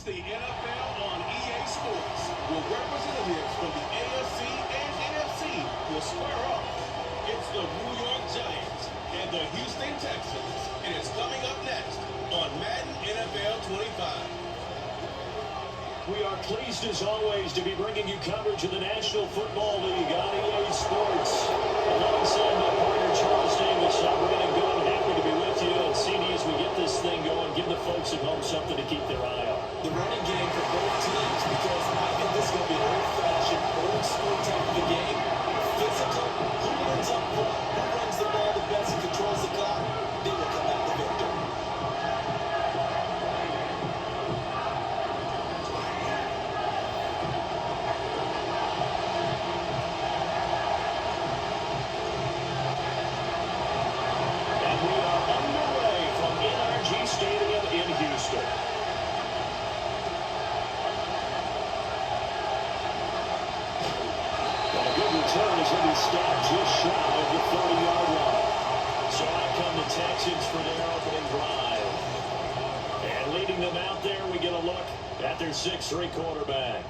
the NFL on EA Sports, where representatives from the AFC and NFC will square off. It's the New York Giants and the Houston Texans, and it's coming up next on Madden NFL 25. We are pleased, as always, to be bringing you coverage of the National Football League on EA Sports. Alongside my partner, Charles Davis, I'm Brandon Good. Happy to be with you. And CD, as we get this thing going, give the folks at home something to keep their eye on. The running game for both teams, because I think this is going to be an old-fashioned, old-school type of a game. Physical, who runs up front, who runs the ball the best and controls the clock, they will come out the victor. Stadium in Houston. And a good return is going to be stopped just shy of the 30-yard line. So out come the Texans for their opening drive. And leading them out there, we get a look at their 6'3" quarterback.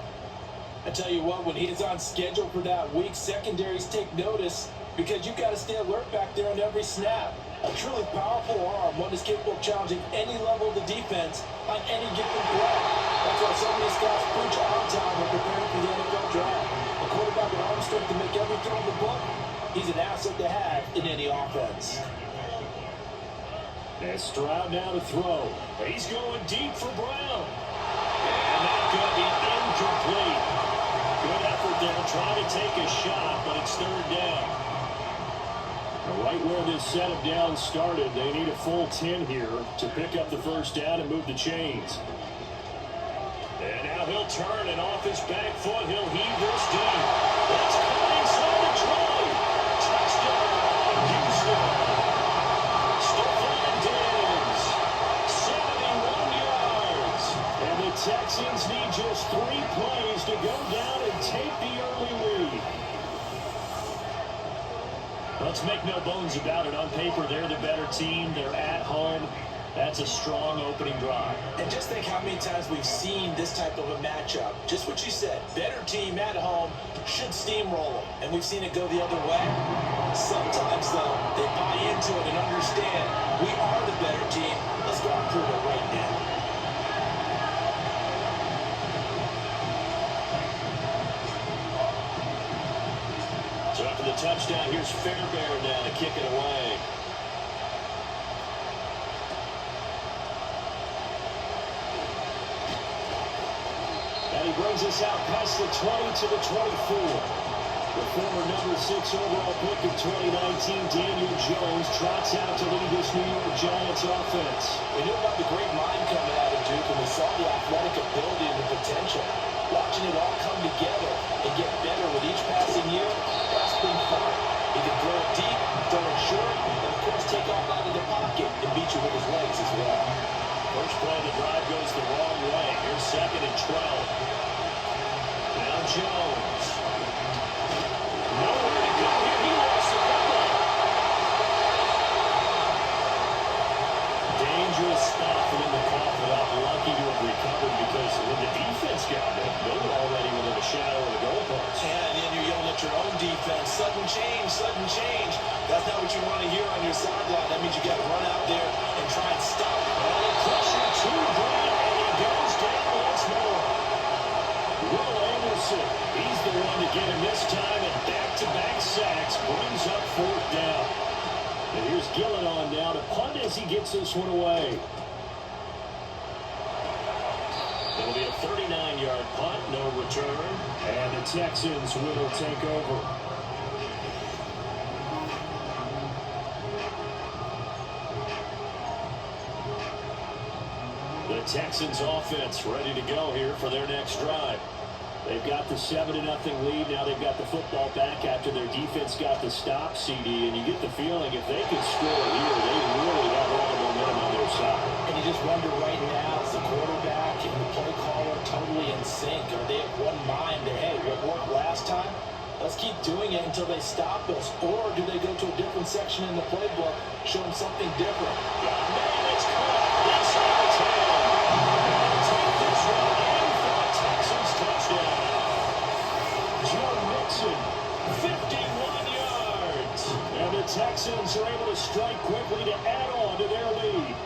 I tell you what, when he is on schedule for that week, secondaries take notice because you've got to stay alert back there on every snap. A truly powerful arm, one is capable of challenging any level of the defense on any given play. That's why so many scouts preach arm time when preparing for the NFL draft. A quarterback with arm strength to make every throw in the book, he's an asset to have in any offense. And Stroud now to throw. He's going deep for Brown. And that's going to be incomplete. Good effort there, trying to take a shot, but it's third down. Right where this set of downs started, they need a full 10 here to pick up the first down and move the chains. And now he'll turn, and off his back foot, he'll heave this deep. That's caught inside the 20. Touchdown, Houston. Stephon Diggs, 71 yards. And the Texans need just 3 plays to go down and take the early lead. Let's make no bones about it. On paper, they're the better team. They're at home. That's a strong opening drive. And just think how many times we've seen this type of a matchup. Just what you said. Better team at home should steamroll them. And we've seen it go the other way. Sometimes, though, they buy into it and understand we are the better team. Let's go and prove it right now. So after the touchdown, here's Fairbairn now to kick it away. And he brings us out past the 20 to the 24. The former number 6 overall pick of 2019, Daniel Jones, trots out to lead this New York Giants offense. We knew about the great mind coming out of Duke, and we saw the athletic ability and the potential. Watching it all come together and get better with each passing year, that's been fun. He can throw it deep, throw it short, and of course take off out of the pocket and beat you with his legs as well. First play of the drive goes the wrong way. Here's 2nd and 12. Now Jones. Nowhere to go here. He lost the football. Dangerous spot for him to cough it up. Lucky to have recovered because when the defense got there, they were already within a shadow of the goalpost. And then you're yelling at your own defense. Sudden change, sudden change. That's not what you want to hear on your sideline. That means you got to run out there and try and stop it. And pressure to Brown, and he goes down once more. Will Anderson, he's the one to get him this time, and back-to-back sacks brings up 4th down. And here's Gillen on now to punt as he gets this one away. It'll be a 39-yard punt, no return, and the Texans will take over. The Texans offense ready to go here for their next drive. They've got the 7-0 lead. Now they've got the football back after their defense got the stop, CD. And you get the feeling if they can score here, they really have all the momentum on their side. And you just wonder right now, is the quarterback and the play caller totally in sync? Are they of one mind that, hey, what worked last time? Let's keep doing it until they stop us. Or do they go to a different section in the playbook, show them something different? Man, it's caught. Inside the 10. Take this one. are able to strike quickly to add on to their lead.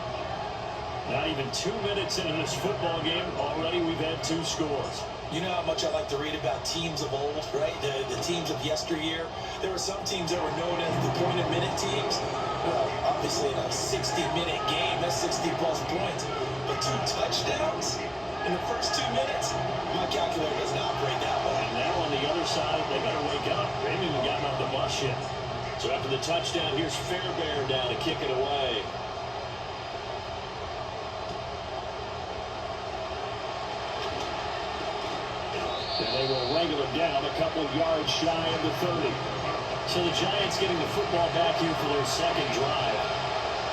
Not even 2 minutes into this football game, already we've had 2 scores. You know how much I like to read about teams of old, right? The teams of yesteryear. There were some teams that were known as the point-a-minute teams. Well, obviously in a 60-minute game, that's 60-plus points. But 2 touchdowns in the first 2 minutes? My calculator doesn't operate that way. And now on the other side, they got to wake up. They haven't even gotten off the bus yet. So after the touchdown, here's Fairbairn down to kick it away. And they will wrangle it down a couple yards shy of the 30. So the Giants getting the football back here for their second drive.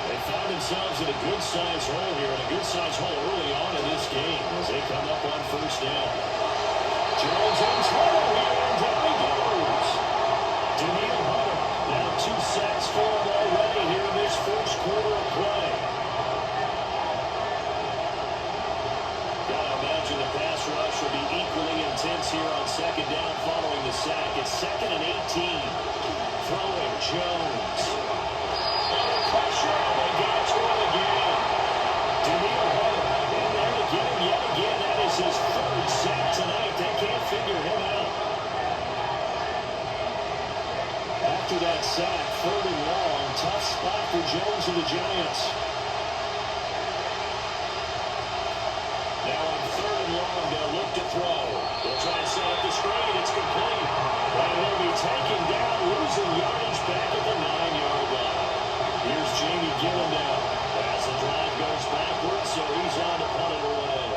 They found themselves in a good-sized hole here, and a good-sized hole early on in this game as they come up on first down. Jones in trouble here, and down he goes. Daniil Hunter, now 2 sacks for him already here in this first quarter of play. Gotta imagine the pass rush will be equally intense here on second down following the sack. It's 2nd and 18. Throwing Jones. Under pressure, and they get to him again. Daniil Hunter in there to get him yet again. That is his 3rd sack tonight. They can't figure him out. After that sack, 3rd and long. Tough spot for Jones and the Giants. Now on 3rd and long, they'll look to throw. They'll try to set up the screen. It's complete. And he'll be taken down, losing yardage back at the 9-yard line. Here's Jamie Gillen down. As the drive goes backwards, so he's on to punt it away.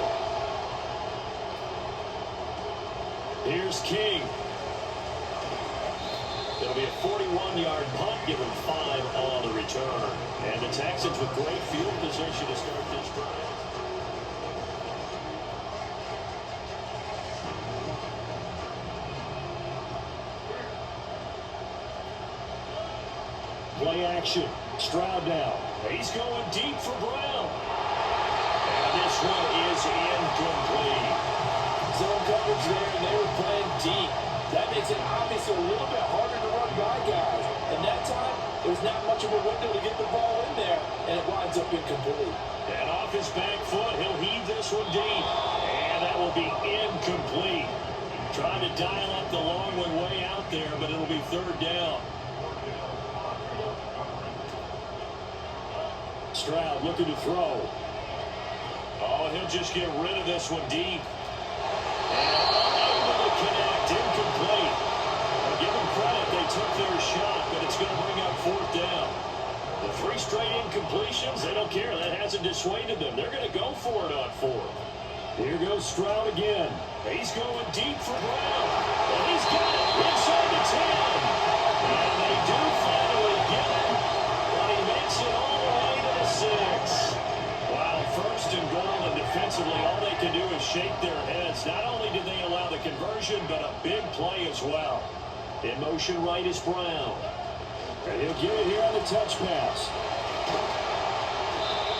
Here's King. It'll be a 41-yard punt, give him 5 on the return. And the Texans with great field position to start this drive. Play action. Stroud down. He's going deep for Brown. And this one is incomplete. Zone coverage there, and they were playing deep. That makes it obviously a little bit harder to run by guys. And that time, there's not much of a window to get the ball in there, and it winds up incomplete. And off his back foot, he'll heave this one deep. And that will be incomplete. Trying to dial up the long one way out there, but it'll be 3rd down. Stroud looking to throw. Oh, he'll just get rid of this one deep. And unable to connect, incomplete. I'll give them credit, they took their shot, but it's going to bring up 4th down. The 3 straight incompletions, they don't care. That hasn't dissuaded them. They're going to go for it on 4th. Here goes Stroud again. He's going deep for Brown. And he's got it inside the 10. And they do finally get him, but he makes it all the way to the 6. Wow, 1st and goal, and defensively all they can do is shake their heads. Not only did they allow the conversion, but a big play as well. In motion right is Brown. And he'll get it here on the touch pass.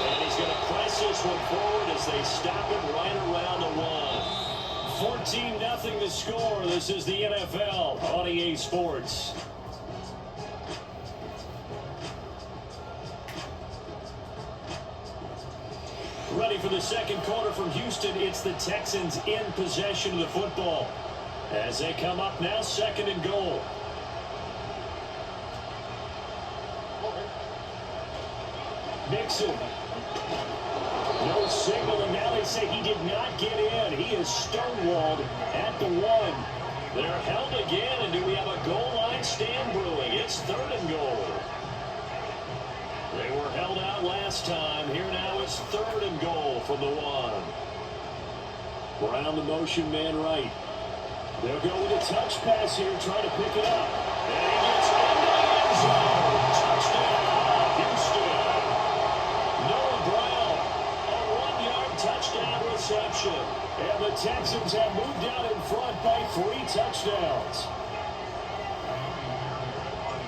And he's going to press this one forward as they stop him right around the 1. 14-0 the score. This is the NFL on EA Sports. Ready for the second quarter from Houston. It's the Texans in possession of the football as they come up now 2nd and goal. Mixon. No signal, and now they say he did not get in. He is stonewalled at the 1. They're held again, and do we have a goal line stand brewing? It's 3rd and goal. They were held out last time. Here now it's 3rd and goal from the 1. Brown the motion man right. They'll go with a touch pass here, trying to pick it up. And he gets into the end zone. Touchdown, Houston. Noah Brown, a 1-yard touchdown reception. And the Texans have moved out in front by 3 touchdowns.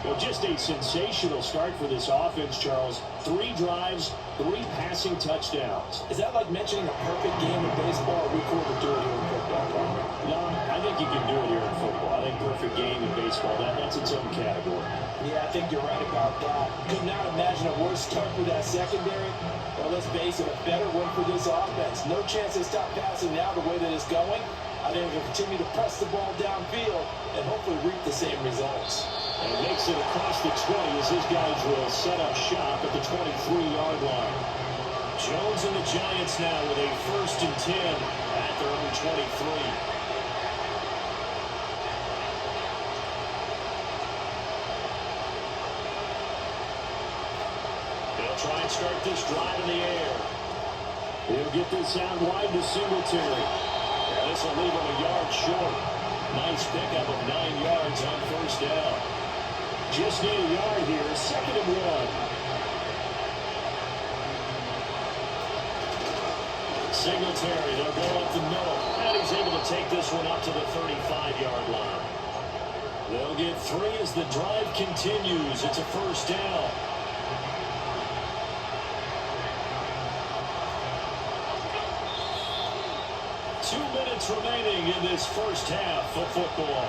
Well, just a sensational start for this offense, Charles. 3 drives, 3 passing touchdowns. Is that like mentioning a perfect game of baseball? We couldn't do it here in football, Conrad. No, I think you can do it here in football. I think perfect game in baseball. That's its own category. Yeah, I think you're right about that. Could not imagine a worse start for that secondary. Well, let's face it, a better one for this offense. No chance they stop passing now the way that it's going. I think they'll continue to press the ball downfield and hopefully reap the same results. And makes it across the 20 as his guys will set up shop at the 23-yard line. Jones and the Giants now with a 1st and 10 at their own 23. Try and start this drive in the air. He'll get this out wide to Singletary. Yeah, this will leave him a yard short. Nice pickup of 9 yards on 1st down. Just need a yard here. 2nd and 1. Singletary, they'll go up the middle. And he's able to take this one up to the 35-yard line. They'll get 3 as the drive continues. It's a 1st down. 2 minutes remaining in this first half of football.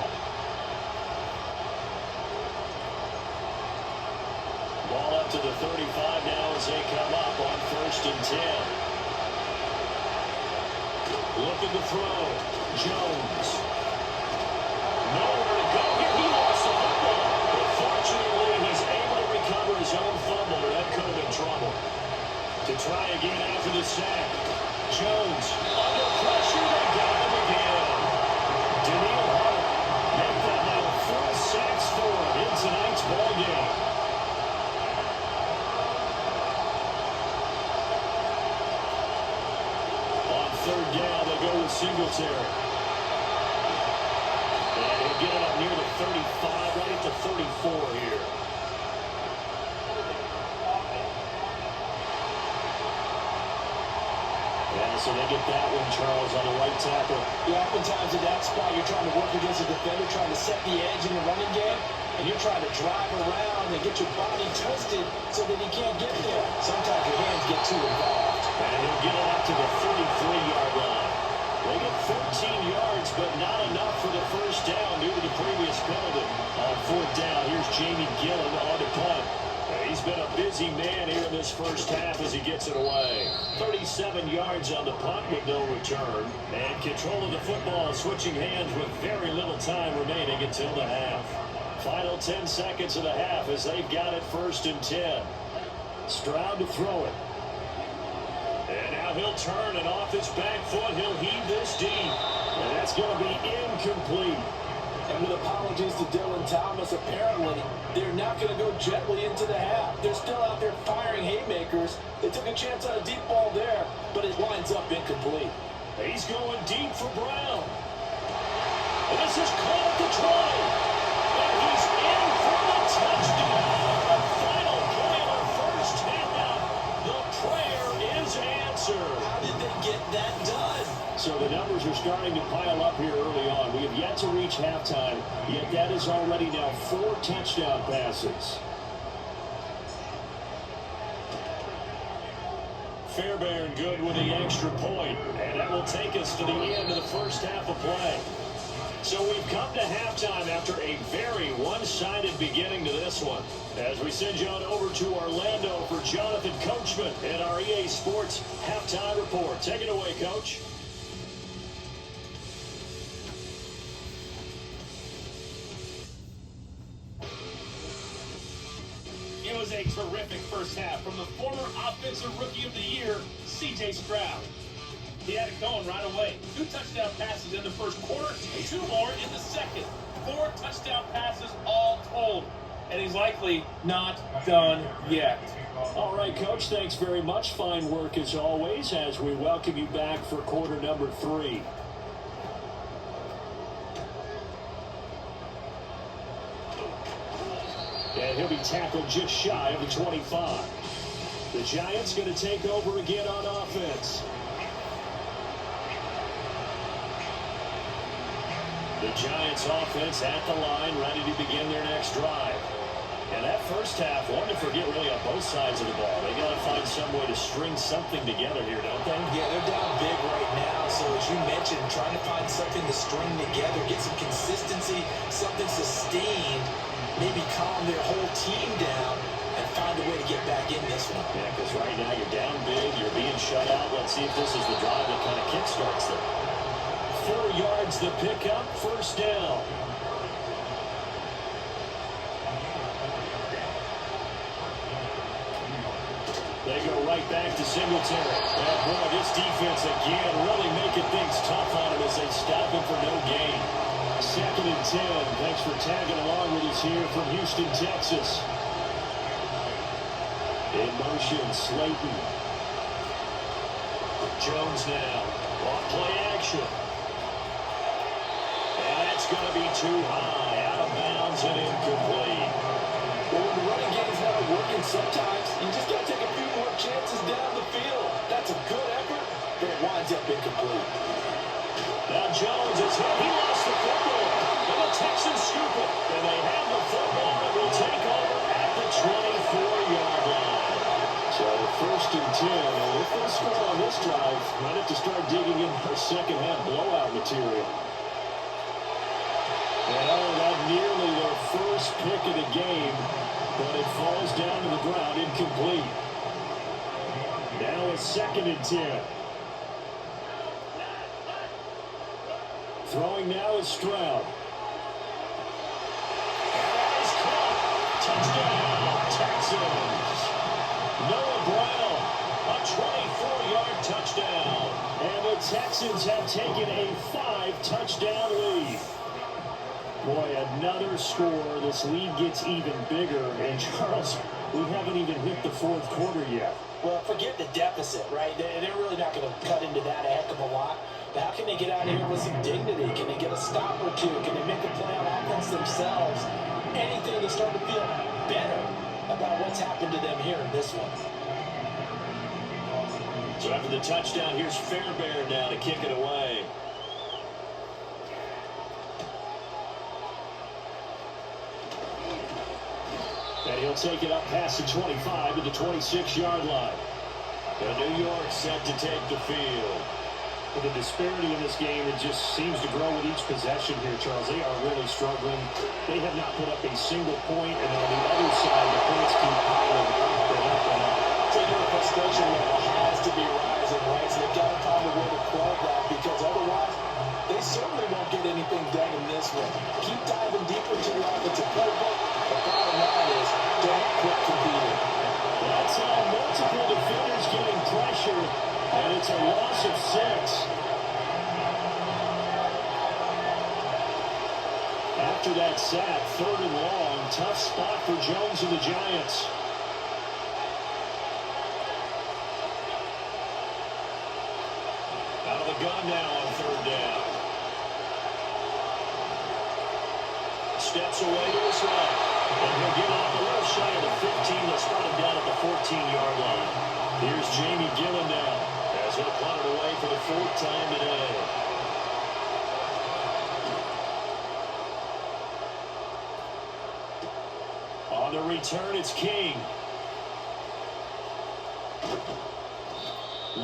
Ball up to the 35 now as they come up on 1st and 10. Looking to throw. Jones. Nowhere to go here. He lost the football. But fortunately, he's able to recover his own fumble, or that could have been trouble. To try again after the sack. Jones under pressure. They got him again. Daniil Hunter make that now 4 sacks for him in tonight's ball game. On 3rd down, they go with Singletary. And he'll get it up near the 35, right at the 34 here. So they get that one, Charles, on the right tackle. Yeah, oftentimes in that spot, you're trying to work against a defender, trying to set the edge in the running game, and you're trying to drive around and get your body twisted so that he can't get there. Sometimes your hands get too involved. And he'll get it up to the 33-yard line. They get 14 yards, but not enough for the 1st down due to the previous penalty. On 4th down, here's Jamie Gillen on the punt. He's been a busy man here in this first half as he gets it away. 37 yards on the punt with no return. And control of the football switching hands with very little time remaining until the half. Final 10 seconds of the half as they've got it 1st and 10. Stroud to throw it. And now he'll turn, and off his back foot, he'll heave this deep. And that's going to be incomplete. And with apologies to Dylan Thomas, apparently they're not going to go gently into the half. They're still out there firing haymakers. They took a chance on a deep ball there, but it winds up incomplete. He's going deep for Brown. And this is caught at the 20. And he's in for the touchdown. A final play on 1st down. The prayer is answered. How did they get that done? So the numbers are starting to pile up here early on. We have yet to reach halftime, yet that is already now 4 touchdown passes. Fairbairn good with the extra point, and that will take us to the end of the first half of play. So we've come to halftime after a very one-sided beginning to this one. As we send you on over to Orlando for Jonathan Coachman and our EA Sports Halftime Report. Take it away, Coach. It was a terrific first half from the former Offensive Rookie of the Year, C.J. Stroud. He had it going right away. 2 touchdown passes in the first quarter, 2 more in the second. 4 touchdown passes all told. And he's likely not done yet. All right, Coach, thanks very much. Fine work as always as we welcome you back for quarter number 3. And he'll be tackled just shy of the 25. The Giants going to take over again on offense. The Giants offense at the line, ready to begin their next drive. And that first half, one to forget really on both sides of the ball. They got to find some way to string something together here, don't they? Yeah, they're down big right now. So as you mentioned, trying to find something to string together, get some consistency, something sustained, maybe calm their whole team down and find a way to get back in this one. Yeah, because right now you're down big, you're being shut out. Let's see if this is the drive that kind of kickstarts them. 4 yards the pickup, first down. They go right back to Singletary. And boy, this defense again really making things tough on him as they stop him for no gain. 2nd and 10. Thanks for tagging along with us here from Houston, Texas. In motion, Slayton. Jones now. Off play action. And that's going to be too high. Out of bounds and incomplete. Well, when the running game's not working, sometimes you just got to take a few more chances down the field. That's a good effort, but it winds up incomplete. Now Jones is hit. He lost the football. And the Texans scoop it. And they have the football that will take over at the 24-yard line. So 1st and 10. And if they score on this drive, might have to start digging in for second half blowout material. And not nearly their first pick of the game, but it falls down to the ground incomplete. Now it's 2nd and 10. Throwing now is Stroud. And he's caught. Touchdown, Texans. Noah Brown, a 24-yard touchdown. And the Texans have taken a 5-touchdown lead. Boy, another score. This lead gets even bigger. And Charles, we haven't even hit the 4th quarter yet. Well, forget the deficit, right? They're really not going to cut into that a heck of a lot. But how can they get out of here with some dignity? Can they get a stop or two? Can they make a play on offense themselves? Anything to start to feel better about what's happened to them here in this one. So after the touchdown, here's Fairbairn now to kick it away. And he'll take it up past the 25 to the 26-yard line. And New York set to take the field. Well, the disparity in this game, it just seems to grow with each possession here, Charles. They are really struggling. They have not put up a single point, and on the other side, the points keep piling up and up and up. So your frustration level has to be rising, right? So they've got to find a way to quell that, because otherwise, they certainly won't get anything done in this one. Keep diving deeper into your offensive playbook. The bottom line is, don't quit competing. That's multiple defenders getting pressure, and it's a loss of 6. After that sack, 3rd and long, tough spot for Jones and the Giants. Out of the gun now on 3rd down. Steps away to his left. And he'll get off a little shy of the 15. They'll spot him down at the 14-yard line. Here's Jamie Gillen now as he'll punt it away for the 4th time today. On the return, it's King.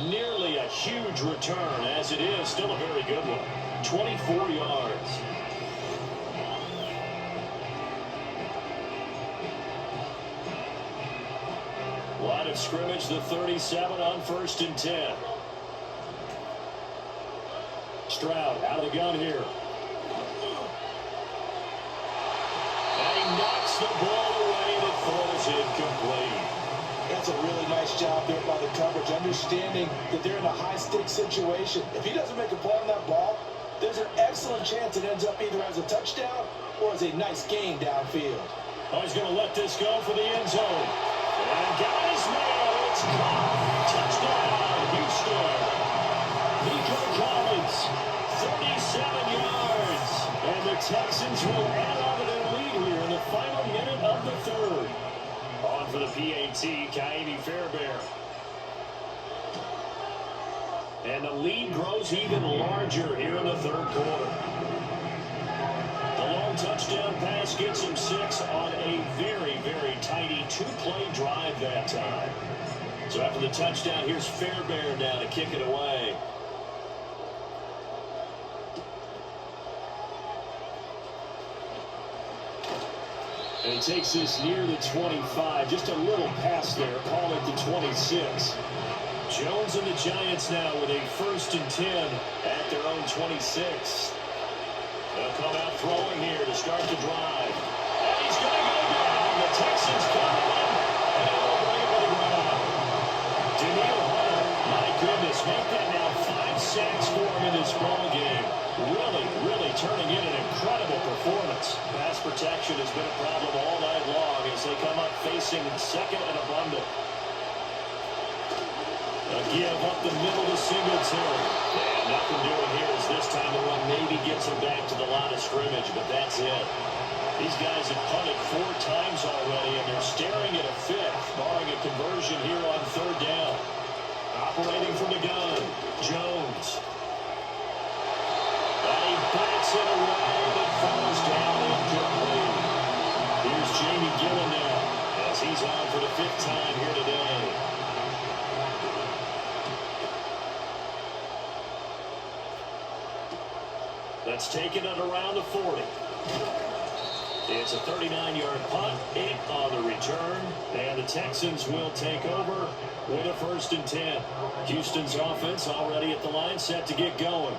Nearly a huge return, as it is. Still a very good one. 24 yards. Line of scrimmage, the 37 on 1st and 10. Stroud out of the gun here. And he knocks the ball away and it falls incomplete. That's a really nice job there by the coverage, understanding that they're in a high-stakes situation. If he doesn't make a play on that ball, there's an excellent chance it ends up either as a touchdown or as a nice gain downfield. Oh, he's going to let this go for the end zone. And got his man. It's caught. Touchdown, Houston. Nico Collins, 37 yards. And the Texans will add on to their lead here in the final minute of the 3rd. On for the PAT, Kaimi Fairbairn. And the lead grows even larger here in the 3rd quarter. The long Touchdown pass gets him 6 on a very, very tidy 2-play drive that time. So after the touchdown, here's Fairbairn now to kick it away. And he takes this near the 25. Just a little pass there. Call it the 26. Jones and the Giants now with a 1st and 10 at their own 26. They'll come out throwing here to start the drive. And he's going to go down. The Texans come in. And they'll bring him to the ground. Daniil Hunter, my goodness, make that now 5 sacks for him in this ball game. Really, really turning in an incredible performance. Pass protection has been a problem all night long as they come up facing 2nd and abundant. A give up the middle to Singletary. And nothing doing here as this time the run maybe gets him back to the line of scrimmage, but that's it. These guys have punted 4 times already, and they're staring at a 5th, barring a conversion here on 3rd down. Operating from the gun, Jones. And he bats it away, and it falls down incomplete. Here's Jamie Gillen now, as he's on for the 5th time here today. That's taken it around the 40. It's a 39-yard punt, 8 on the return, and the Texans will take over with a 1st and 10. Houston's offense already at the line, set to get going.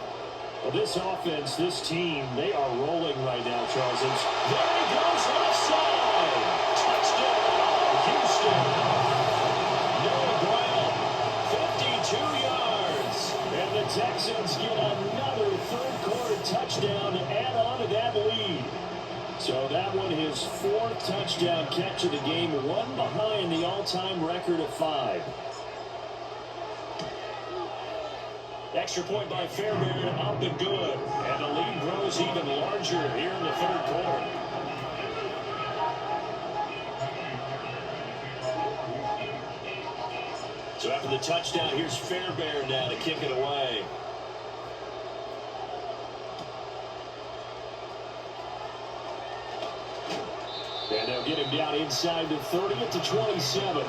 Well, this offense, this team, they are rolling right now, Charles. There he goes, left side. Touchdown, Houston. Noah Brown, 52 yards. And the Texans get another 3rd quarter touchdown to add on to that lead. So that one, his 4th touchdown catch of the game, one behind the all-time record of 5. Extra point by Fairbairn, up and good. And the lead grows even larger here in the 3rd quarter. So after the touchdown, here's Fairbairn now to kick it away. And they'll get him down inside the 30 at the 27.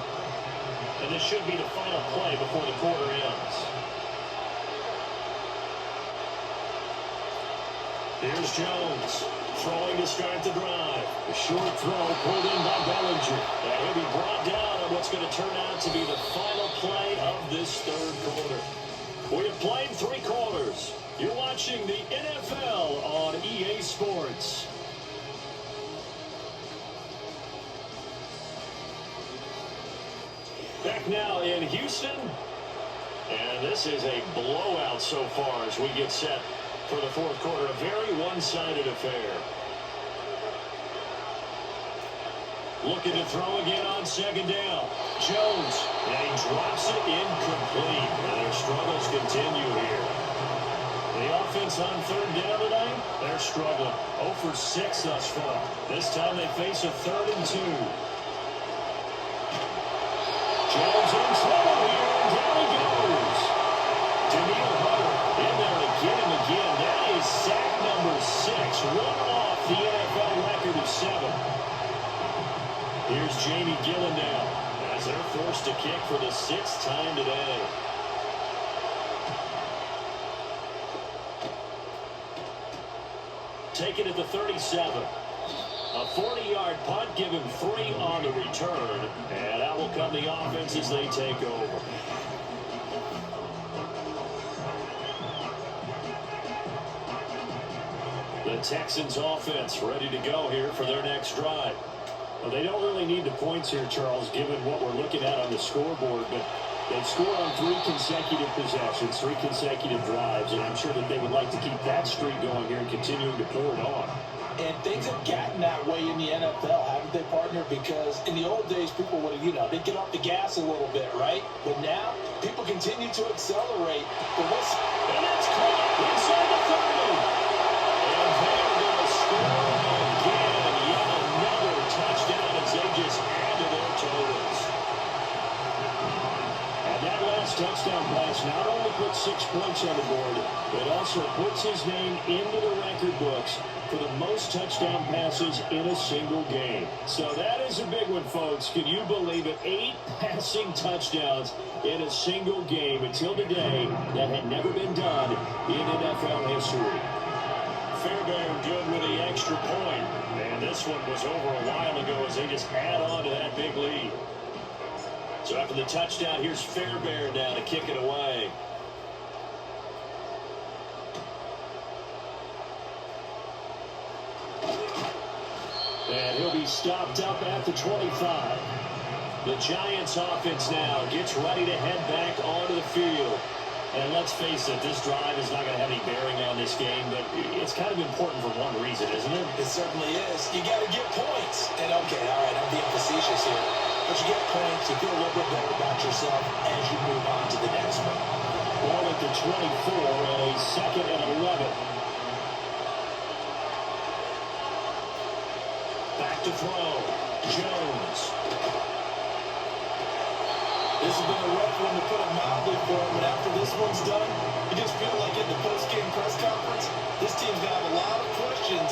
And this should be the final play before the quarter ends. Here's Jones, throwing to start the drive. A short throw pulled in by Bellinger. And he'll be brought down on what's going to turn out to be the final play of this 3rd quarter. We have played 3 quarters. You're watching the NFL on EA Sports. Back now in Houston. And this is a blowout so far as we get set for the 4th quarter. A very one-sided affair. Looking to throw again on 2nd down. Jones. And he drops it incomplete. And their struggles continue here. The offense on 3rd down today, they're struggling. 0 for 6 thus far. This time they face a 3rd and 2. Jones in trouble here, and down he goes. Daniil Hunter in there to get him again. That is sack number 6, one off the NFL record of 7. Here's Jamie Gillen now, as they're forced to kick for the 6th time today. Take it at the 37. A 40-yard punt, give him 3 on the return, and out will come the offense as they take over. The Texans offense ready to go here for their next drive. Well, they don't really need the points here, Charles, given what we're looking at on the scoreboard, but they've scored on 3 consecutive possessions, 3 consecutive drives, and I'm sure that they would like to keep that streak going here and continuing to pour it on. And things have gotten that way in the NFL, haven't they, partner? Because in the old days, people would, they'd get off the gas a little bit, right? But now, people continue to accelerate. But and it's caught inside the 30. And they're going to score again. Yet another touchdown as they just add to their totals. And that last Bell's touchdown pass not only puts 6 points on the board, but also puts his name into the record books for the most touchdown passes in a single game. So that is a big one, folks. Can you believe it? 8 passing touchdowns in a single game until today. That had never been done in NFL history. Fairbairn good with the extra point. And this one was over a while ago as they just add on to that big lead. So after the touchdown, here's Fairbairn now to kick it away. And he'll be stopped up at the 25. The Giants offense now gets ready to head back onto the field. And let's face it, this drive is not going to have any bearing on this game, but it's kind of important for one reason, isn't it? It certainly is. You got to get points. And okay, all right, I'm being facetious here. But you get points, you feel a little bit better about yourself as you move on to the next one. Ball at the 24 and a 2nd and 11. Back to throw. Jones. This has been a rough one, to put it mildly, for him. But after this one's done, you just feel like in the post-game press conference, this team's going to have a lot of questions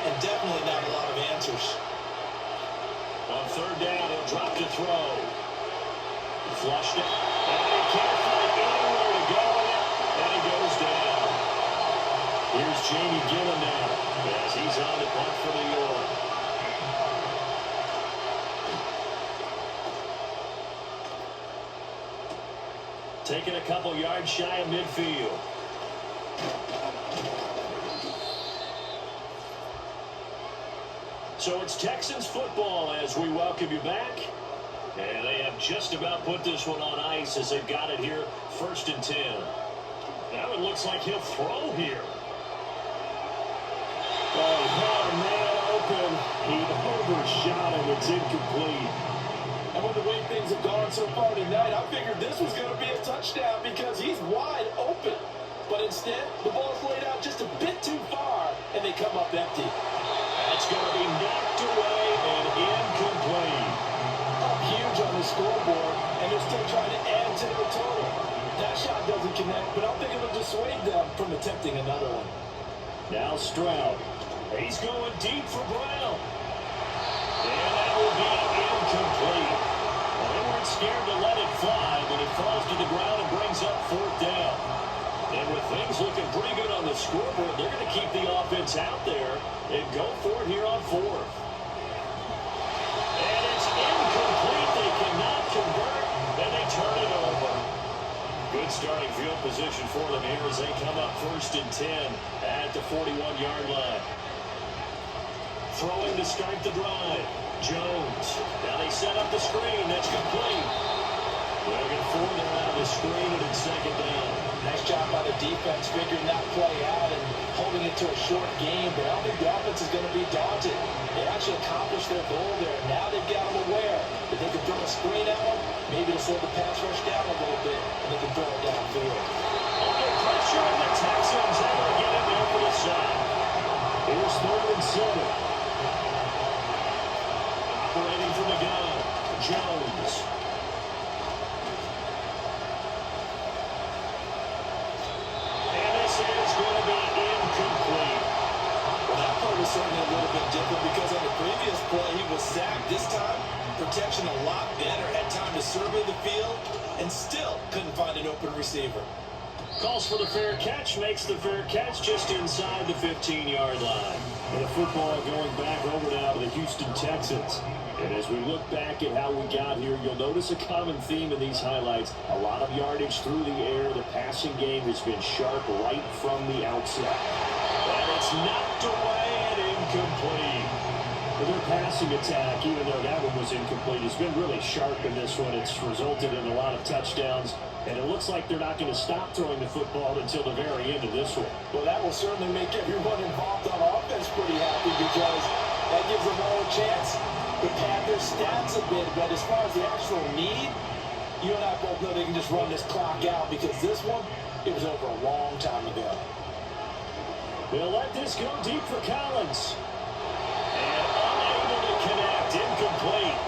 and definitely not a lot of answers. On 3rd down, he'll drop to throw. Flushed it. And he can't find anywhere to go with it. And he goes down. Here's Jamie Gillen now as he's on the punt for New York. Taking a couple yards shy of midfield. So it's Texans football as we welcome you back. And they have just about put this one on ice as they've got it here, 1st and 10. Now it looks like he'll throw here. Oh, he had a man open. He overshot him. It's incomplete. And with the way things have gone so far tonight, I figured this was going to be a touchdown because he's wide open. But instead, the ball's laid out just a bit too far, and they come up empty. That's going to be knocked away and incomplete. Up huge on the scoreboard, and they're still trying to add to their total. That shot doesn't connect, but I'm thinking it'll dissuade them from attempting another one. Now Stroud. He's going deep for Brown. And that will be incomplete. Well, they weren't scared to let it fly, but it falls to the ground and brings up 4th down. And with things looking pretty good on the scoreboard, they're going to keep the offense out there and go for it here on 4th. And it's incomplete. They cannot convert, and they turn it over. Good starting field position for them here as they come up 1st and 10 at the 41-yard line. Throwing to start the drive. Jones. Now they set up the screen. That's complete. Looking for there out of the screen, and it's 2nd down. Nice job by the defense figuring that play out and holding it to a short game. But I don't think the offense is going to be daunted. They actually accomplished their goal there. Now they've got them aware that they can throw a screen at them. Maybe to slow the pass rush down a little bit, and they can throw it downfield. Under pressure, and the Texans able to get in there for the sack. Here's 3rd and 7. Operating from the gun, Jones. And this is going to be incomplete. Well, that play was certainly a little bit different because on the previous play, he was sacked. This time, protection a lot better. Had time to survey the field and still couldn't find an open receiver. Calls for the fair catch, makes the fair catch just inside the 15-yard line. And the football going back over now to the Houston Texans. And as we look back at how we got here, you'll notice a common theme in these highlights. A lot of yardage through the air. The passing game has been sharp right from the outset. And it's knocked away and incomplete. Their passing attack, even though that one was incomplete, has been really sharp in this one. It's resulted in a lot of touchdowns. And it looks like they're not going to stop throwing the football until the very end of this one. Well, that will certainly make everyone involved on offense pretty happy because that gives them all a chance to pad their stats a bit. But as far as the actual need, you and I both know they can just run this clock out because this one, it was over a long time ago. They'll let this go deep for Collins. And unable to connect, incomplete.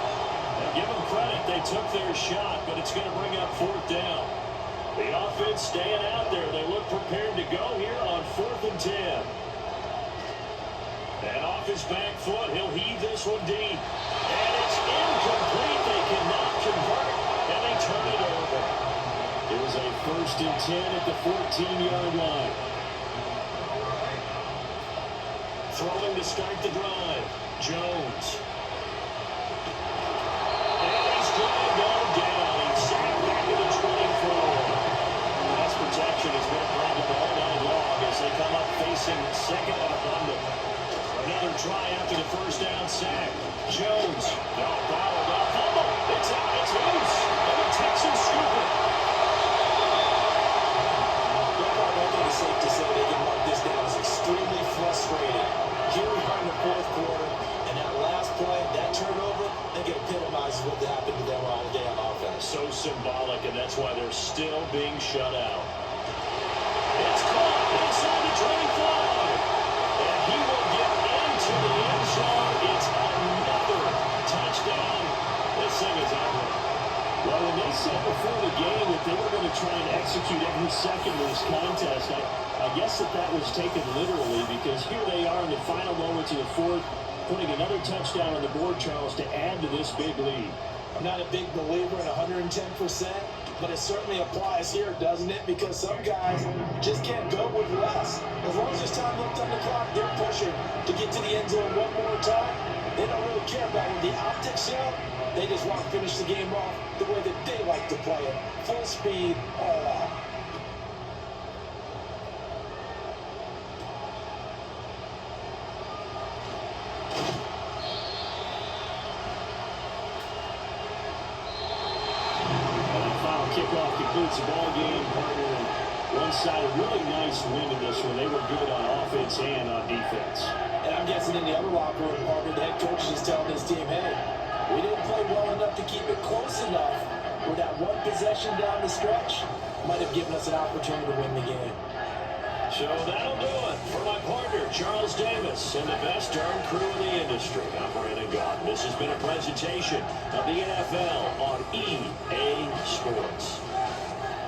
Now give them credit, they took their shot, but it's going to bring up 4th down. The offense staying out there. They look prepared to go here on 4th and 10. And off his back foot, he'll heave this one deep. And it's incomplete. They cannot convert, and they turn it over. It was a 1st and 10 at the 14-yard line. Throwing to start the drive. Jones. And he's going to go down. He's sacked back to the 24. Pass protection has been problem all night long as they come up facing 2nd and abundant. Another try after the 1st down sack. Jones. No, fouled up. Fumble. It's out. It's loose. And the Texans scoop it. I think it's safe to say they can mark this down as extremely frustrating. Here we are in the 4th quarter, and that last play, that turnover, I think it epitomizes what happened to them all day on offense. So symbolic, and that's why they're still being shut out. It's caught inside the 25. And he will get into the end zone. It's another touchdown. This thing is over. Well, when they said before the game that they were going to try and execute every second of this contest, I guess that was taken literally, because here they are in the final moments of the 4th, putting another touchdown on the board, Charles, to add to this big lead. I'm not a big believer in 110%, but it certainly applies here, doesn't it? Because some guys just can't go with less. As long as there's time left on the clock, they're pushing to get to the end zone one more time. They don't really care about what the optics show. They just want to finish the game off the way that they like to play it. Full speed, all out. Kickoff concludes the ball game, partner. One side, a really nice win in this one. They were good on offense and on defense. And I'm guessing in the other locker room, partner, the head coach is telling his team, hey, we didn't play well enough to keep it close enough where that one possession down the stretch might have given us an opportunity to win the game. So that'll do it for my partner, Charles Davis, and the best darn crew in the industry. I'm Brandon Gott. This has been a presentation of the NFL on EA Sports.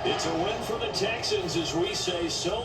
It's a win for the Texans, as we say so.